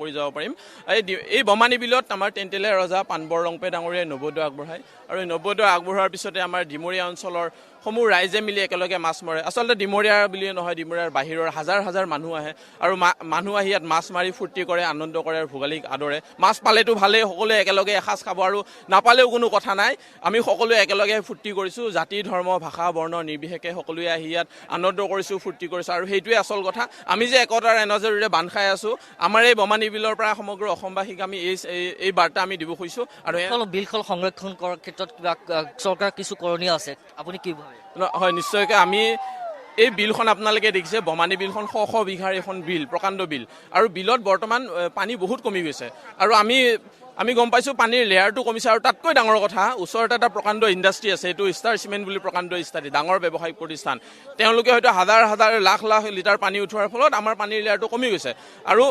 কৰি যাব পাৰিম। এই বমানী বিলত আমাৰ তেন্তেলীয়া ৰজা পানবৰ ৰংপে ডাঙৰীয়াই নৱোদয় আগবঢ়ায় আৰু এই নৱোদয় আগবঢ়োৱাৰ পিছতে আমাৰ ডিমৰীয়া অঞ্চলৰ সমূহ ৰাইজে মিলি একেলগে মাছ মাৰে। আচলতে ডিমৰীয়া বুলিয়ে নহয়, ডিমৰীয়াৰ বাহিৰৰ হাজাৰ হাজাৰ মানুহ আহে আৰু মানুহ আহি ইয়াত মাছ মাৰি ফূৰ্তি কৰে, আনন্দ কৰে আৰু ভোগালীক আদৰে। মাছ পালেতো ভালেই, সকলোৱে একেলগে এসাঁজ খাব আৰু নাপালেও কোনো কথা নাই। আমি সকলোৱে একেলগে ফূৰ্তি কৰিছোঁ, জাতি ধৰ্ম ভাষা বৰ্ণ নিৰ্বিশেষে সকলোৱে আহি ইয়াত আনন্দ কৰিছোঁ, ফূৰ্তি কৰিছোঁ আৰু সেইটোৱে আচল কথা। আমি যে একতাৰ এনাজৰীৰে বান্ধ খাই আছোঁ, আমাৰ এই বমানী বিলৰ পৰা সমগ্ৰ অসমবাসীক আমি এই বাৰ্তা আমি দিব খুজিছোঁ। আৰু বিলখন সংৰক্ষণ কৰাৰ ক্ষেত্ৰত কিবা চৰকাৰৰ কিছু কৰণীয় আছে, আপুনি কি ভাবে? হয়, নিশ্চয়কৈ আমি এই বিলখন আপোনালোকে দেখিছে, বমানী বিলখন শ শ বিঘাৰ এখন বিল, প্ৰকাণ্ড বিল আৰু বিলত বৰ্তমান পানী বহুত কমি গৈছে আৰু আমি গম পাইছোঁ পানীৰ লেয়াৰটো কমিছে। আৰু তাতকৈ ডাঙৰ কথা, ওচৰতে এটা প্ৰকাণ্ড ইণ্ডাষ্ট্ৰী আছে, এইটো ষ্টাৰ চিমেণ্ট বুলি প্ৰকাণ্ড ইণ্ডাষ্ট্ৰী, ডাঙৰ ব্যৱসায়িক প্ৰতিষ্ঠান। তেওঁলোকে হয়তো হাজাৰ হাজাৰ লাখ লাখ লিটাৰ পানী উঠোৱাৰ ফলত আমাৰ পানীৰ লেয়াৰটো কমি গৈছে। আৰু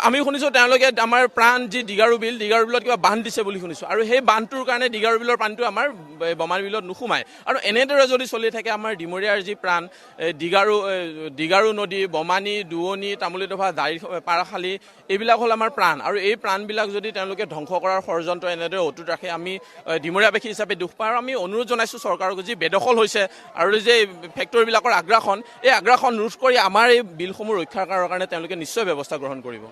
আমি শুনিছোঁ তেওঁলোকে আমাৰ প্ৰাণ যি দিগাৰু বিলত কিবা বান্ধ দিছে বুলি শুনিছোঁ আৰু সেই বান্ধটোৰ কাৰণে দিগাৰু বিলৰ পানীটো আমাৰ বমানী বিলত নোসোমায়। আৰু এনেদৰে যদি চলি থাকে আমাৰ ডিমৰীয়াৰ যি প্ৰাণ, দিগাৰু নদী, বমানী, দুৱনী, তামুলীদফা, পাৰাখালী, এইবিলাক হ'ল আমাৰ প্ৰাণ। আৰু এই প্ৰাণবিলাক যদি তেওঁলোকে ধ্বংস কৰাৰ ষড়যন্ত্ৰ এনেদৰে অটুট ৰাখে, আমি ডিমৰীয়াবাসী হিচাপে দুখ পাওঁ। আৰু আমি অনুৰোধ জনাইছোঁ চৰকাৰক, যি বেদখল হৈছে আৰু যে ফেক্টৰীবিলাকৰ আগ্ৰাসন, এই আগ্ৰাসন ৰোধ কৰি আমাৰ এই বিলসমূহ ৰক্ষা কৰাৰ কাৰণে তেওঁলোকে নিশ্চয় ব্যৱস্থা গ্ৰহণ কৰিব।